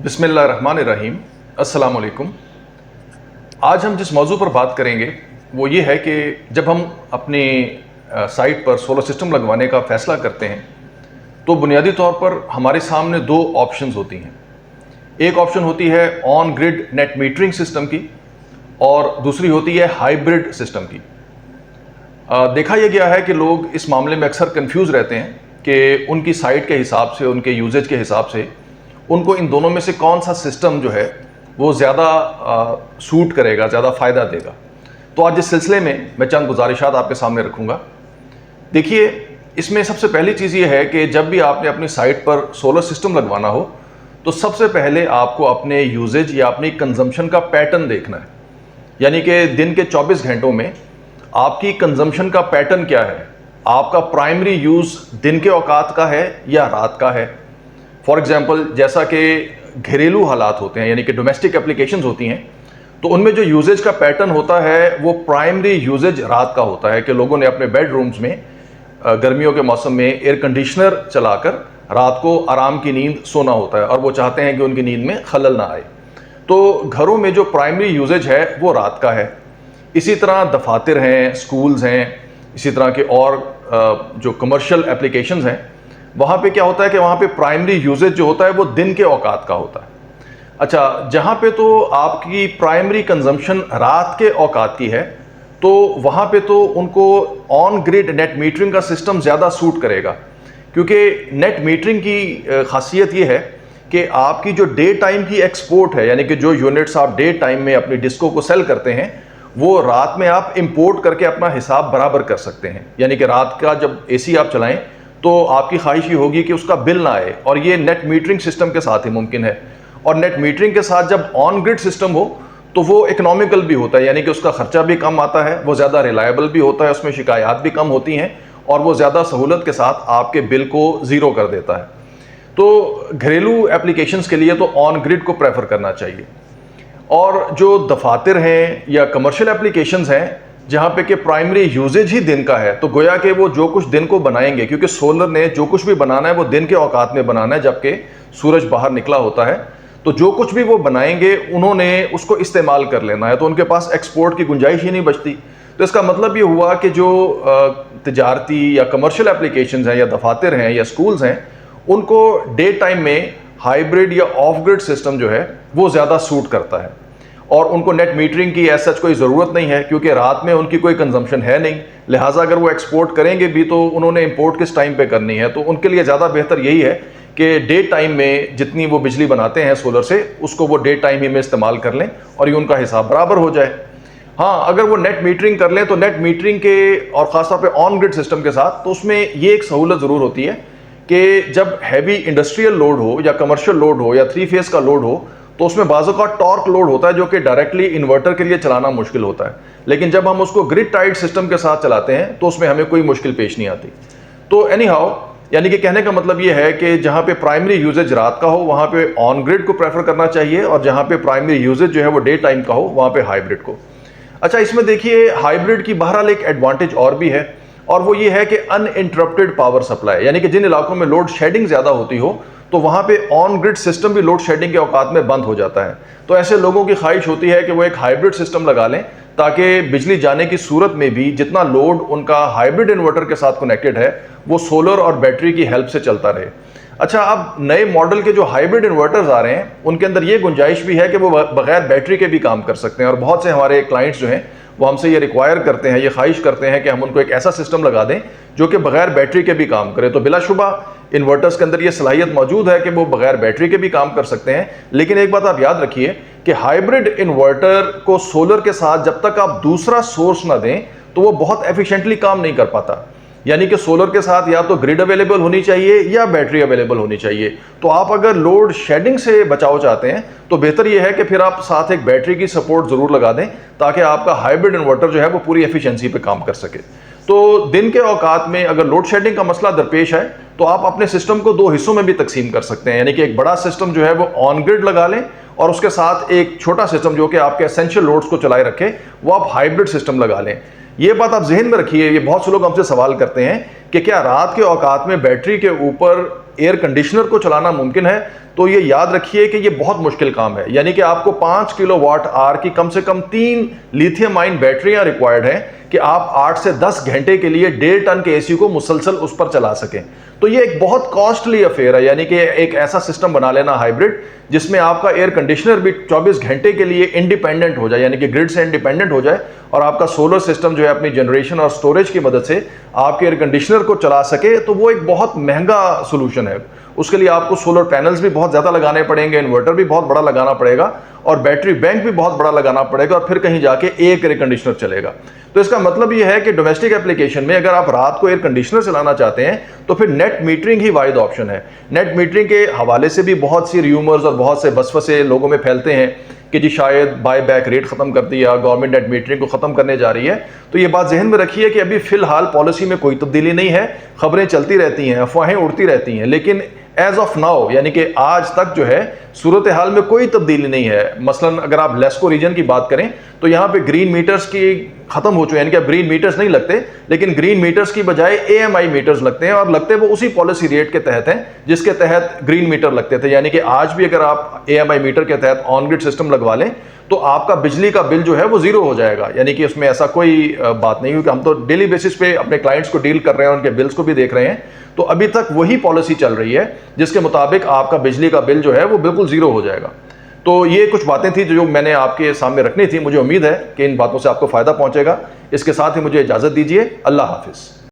बिस्मिल्लाहिर्रहमानिर्रहीम। अस्सलाम वालेकुम। आज हम जिस मौजू पर बात करेंगे वो ये है कि जब हम अपनी साइट पर सोलर सिस्टम लगवाने का फ़ैसला करते हैं तो बुनियादी तौर पर हमारे सामने दो ऑप्शंस होती हैं। एक ऑप्शन होती है on grid net metering system की और दूसरी होती है हाइब्रिड सिस्टम की। देखा यह गया है कि लोग इस मामले में अक्सर कंफ्यूज रहते हैं कि उनकी साइट के हिसाब से, उनके यूजेज के हिसाब से उनको इन दोनों में से कौन सा सिस्टम जो है वो ज़्यादा सूट करेगा, ज़्यादा फ़ायदा देगा। तो आज इस सिलसिले में मैं चंद गुजारिशात आपके सामने रखूँगा। देखिए, इसमें सबसे पहली चीज़ ये है कि जब भी आपने अपनी साइट पर सोलर सिस्टम लगवाना हो तो सबसे पहले आपको अपने यूजेज या अपनी कंजम्पशन का पैटर्न देखना है। यानी कि दिन के 24 घंटों में आपकी कंजम्पशन का पैटर्न क्या है, आपका प्राइमरी यूज़ दिन के औकात का है या रात का है। फॉर एग्जांपल, जैसा कि घरेलू हालात होते हैं यानी कि डोमेस्टिक एप्लीकेशंस होती हैं, तो उनमें जो यूजेज का पैटर्न होता है वो प्राइमरी यूजेज रात का होता है कि लोगों ने अपने बेडरूम्स में गर्मियों के मौसम में एयर कंडीशनर चलाकर रात को आराम की नींद सोना होता है और वो चाहते हैं कि उनकी नींद में खलल ना आए। तो घरों में जो प्राइमरी यूजेज है वो रात का है। इसी तरह दफातर हैं, स्कूल्स हैं, इसी तरह के और जो कमर्शियल एप्लीकेशंस हैं, वहाँ पे क्या होता है कि वहाँ पे प्राइमरी यूजेज जो होता है वो दिन के औकात का होता है। अच्छा, जहाँ पे तो आपकी प्राइमरी कंजम्पशन रात के औकात की है तो वहाँ पे तो उनको ऑन ग्रिड नेट मीटरिंग का सिस्टम ज़्यादा सूट करेगा, क्योंकि नेट मीटरिंग की खासियत ये है कि आपकी जो डे टाइम की एक्सपोर्ट है, यानी कि जो यूनिट्स आप डे टाइम में अपनी डिस्को को सेल करते हैं वो रात में आप इंपोर्ट करके अपना हिसाब बराबर कर सकते हैं। यानी कि रात का जब एसी आप चलाएं तो आपकी ख्वाहिश ये होगी कि उसका बिल ना आए, और ये नेट मीटरिंग सिस्टम के साथ ही मुमकिन है। और नेट मीटरिंग के साथ जब ऑन ग्रिड सिस्टम हो तो वो इकोनॉमिकल भी होता है, यानी कि उसका खर्चा भी कम आता है, वो ज़्यादा रिलायबल भी होता है, उसमें शिकायत भी कम होती हैं और वो ज़्यादा सहूलत के साथ आपके बिल को ज़ीरो कर देता है। तो घरेलू एप्लीकेशंस के लिए तो ऑन ग्रिड को प्रेफर करना चाहिए। और जो दफातर हैं या कमर्शियल एप्लीकेशंस हैं जहाँ पे कि प्राइमरी यूजेज ही दिन का है, तो गोया कि वो जो कुछ दिन को बनाएंगे, क्योंकि सोलर ने जो कुछ भी बनाना है वो दिन के औकात में बनाना है जबकि सूरज बाहर निकला होता है, तो जो कुछ भी वो बनाएंगे उन्होंने उसको इस्तेमाल कर लेना है, तो उनके पास एक्सपोर्ट की गुंजाइश ही नहीं बचती। तो इसका मतलब ये हुआ कि जो तजारती या कमर्शियल एप्लीकेशंस हैं या दफातर हैं या स्कूल्स हैं, उनको डे टाइम में हाइब्रिड या ऑफ ग्रिड सिस्टम जो है वो ज़्यादा सूट करता है और उनको नेट मीटरिंग की ऐसा कोई ज़रूरत नहीं है, क्योंकि रात में उनकी कोई कंजम्पशन है नहीं। लिहाजा अगर वो एक्सपोर्ट करेंगे भी तो उन्होंने इंपोर्ट किस टाइम पे करनी है, तो उनके लिए ज़्यादा बेहतर यही है कि डे टाइम में जितनी वो बिजली बनाते हैं सोलर से उसको वो डे टाइम ही में इस्तेमाल कर लें और ये उनका हिसाब बराबर हो जाए। हाँ, अगर वो नेट मीटरिंग कर लें तो नेट मीटरिंग के और ख़ासतौर पर ऑन ग्रिड सिस्टम के साथ तो उसमें ये एक सहूलत ज़रूर होती है कि जब हैवी इंडस्ट्रियल लोड हो या कमर्शियल लोड हो या 3 फेज़ का लोड हो तो उसमें बाज़ों का टॉर्क लोड होता है जो कि डायरेक्टली इन्वर्टर के लिए चलाना मुश्किल होता है, लेकिन जब हम उसको ग्रिड टाइड सिस्टम के साथ चलाते हैं तो उसमें हमें कोई मुश्किल पेश नहीं आती। तो एनी हाउ, यानी कि कहने का मतलब ये है कि जहाँ पे प्राइमरी यूजेज रात का हो वहाँ पे ऑन ग्रिड को प्रेफर करना चाहिए और जहाँ पे प्राइमरी यूजेज जो है वो डे टाइम का हो वहाँ पे हाइब्रिड को। अच्छा, इसमें देखिए हाइब्रिड की बहरहाल एक एडवांटेज और भी है, और वो ये है कि अनइंटरप्टेड पावर सप्लाई, यानी कि जिन इलाकों में लोड शेडिंग ज़्यादा होती हो तो वहाँ पे ऑन ग्रिड सिस्टम भी लोड शेडिंग के औकात में बंद हो जाता है। तो ऐसे लोगों की ख्वाहिश होती है कि वो एक हाइब्रिड सिस्टम लगा लें ताकि बिजली जाने की सूरत में भी जितना लोड उनका हाइब्रिड इन्वर्टर के साथ कनेक्टेड है वो सोलर और बैटरी की हेल्प से चलता रहे। अच्छा, अब नए मॉडल के जो हाइब्रिड इन्वर्टर्स आ रहे हैं उनके अंदर ये गुंजाइश भी है कि वो बगैर बैटरी के भी काम कर सकते हैं, और बहुत से हमारे क्लाइंट्स जो हैं वो हमसे ये रिक्वायर करते हैं, ये ख्वाहिश करते हैं कि हम उनको एक ऐसा सिस्टम लगा दें जो कि बगैर बैटरी के भी काम करे। तो बिलाशुबा इन्वर्टर्स के अंदर ये सलाहियत मौजूद है कि वो बगैर बैटरी के भी काम कर सकते हैं। लेकिन एक बात आप याद रखिए कि हाइब्रिड इन्वर्टर को सोलर के साथ जब तक आप दूसरा सोर्स ना दें तो वो बहुत एफिशिएंटली काम नहीं कर पाता। यानी कि सोलर के साथ या तो ग्रिड अवेलेबल होनी चाहिए या बैटरी अवेलेबल होनी चाहिए। तो आप अगर लोड शेडिंग से बचाव चाहते हैं तो बेहतर यह है कि फिर आप साथ एक बैटरी की सपोर्ट ज़रूर लगा दें ताकि आपका हाइब्रिड इन्वर्टर जो है वो पूरी एफिशिएंसी पे काम कर सके। तो दिन के औकात में अगर लोड शेडिंग का मसला दरपेश है तो आप अपने सिस्टम को 2 हिस्सों में भी तकसीम कर सकते हैं, यानी कि एक बड़ा सिस्टम जो है वो ऑन ग्रिड लगा लें और उसके साथ एक छोटा सिस्टम जो कि आपके एसेंशियल लोड्स को चलाए रखे वो आप हाइब्रिड सिस्टम लगा लें। ये बात आप जहन में रखिए, ये बहुत से लोग हमसे सवाल करते हैं कि क्या रात के औकात में बैटरी के ऊपर एयर कंडीशनर को चलाना मुमकिन है तो ये याद रखिए कि ये बहुत मुश्किल काम है, यानी कि आपको 5 किलोवाट आवर की कम से कम 3 लिथियम आयन बैटरियां रिक्वायर्ड हैं कि आप 8 से 10 घंटे के लिए 1.5 टन के एसी को मुसलसल उस पर चला सकें। तो ये एक बहुत कॉस्टली अफेयर है, यानी कि एक ऐसा सिस्टम बना लेना हाइब्रिड जिसमें आपका एयर कंडीशनर भी 24 घंटे के लिए इंडिपेंडेंट हो जाए, यानी कि ग्रिड से इंडिपेंडेंट हो जाए, और आपका सोलर सिस्टम जो है अपनी जनरेशन और स्टोरेज की मदद से आपके एयर कंडीशनर को चला सके। तो वो एक बहुत महंगा सोल्यूशन है। उसके लिए आपको सोलर पैनल्स भी बहुत ज़्यादा लगाने पड़ेंगे, इन्वर्टर भी बहुत बड़ा लगाना पड़ेगा, और बैटरी बैंक भी बहुत बड़ा लगाना पड़ेगा, और फिर कहीं जाके एक एयर कंडीशनर चलेगा। तो इसका मतलब ये है कि डोमेस्टिक एप्लीकेशन में अगर आप रात को एयर कंडीशनर चलाना चाहते हैं तो फिर नेट मीटरिंग ही वाहिद ऑप्शन है। नेट मीटरिंग के हवाले से भी बहुत सी र्यूमर्स और बहुत से वसवसे लोगों में फैलते हैं कि जी शायद बाय बैक रेट ख़त्म कर दिया, गवर्नमेंट नेट मीटरिंग को ख़त्म करने जा रही है। तो ये बात जहन में रखिए कि अभी फ़िलहाल पॉलिसी में कोई तब्दीली नहीं है, खबरें चलती रहती हैं, अफवाहें उड़ती रहती हैं, लेकिन एज ऑफ नाउ यानी कि आज तक जो है सूरत हाल में कोई तब्दीली नहीं है। मसलन अगर आप लेस्को रीजन की बात करें तो यहाँ पे ग्रीन मीटर्स की खत्म हो चुके हैं, यानी कि अब ग्रीन मीटर्स नहीं लगते, लेकिन ग्रीन मीटर्स की बजाय AMI मीटर्स लगते हैं, और लगते वो उसी पॉलिसी रेट के तहत हैं जिसके तहत ग्रीन मीटर लगते थे। यानी कि आज भी अगर आप AMI मीटर के तहत ऑन ग्रिड सिस्टम लगवा लें तो आपका बिजली का बिल जो है वो जीरो हो जाएगा, यानी कि उसमें ऐसा कोई बात नहीं, क्योंकि हम तो डेली बेसिस पे अपने क्लाइंट्स को डील कर रहे हैं, उनके बिल्स को भी देख रहे हैं। तो अभी तक वही पॉलिसी चल रही है जिसके मुताबिक आपका बिजली का बिल जो है वो बिल्कुल जीरो हो जाएगा। तो ये कुछ बातें थी जो मैंने आपके सामने रखनी थी। मुझे उम्मीद है कि इन बातों से आपको फ़ायदा पहुंचेगा। इसके साथ ही मुझे इजाज़त दीजिए। अल्लाह हाफिज़।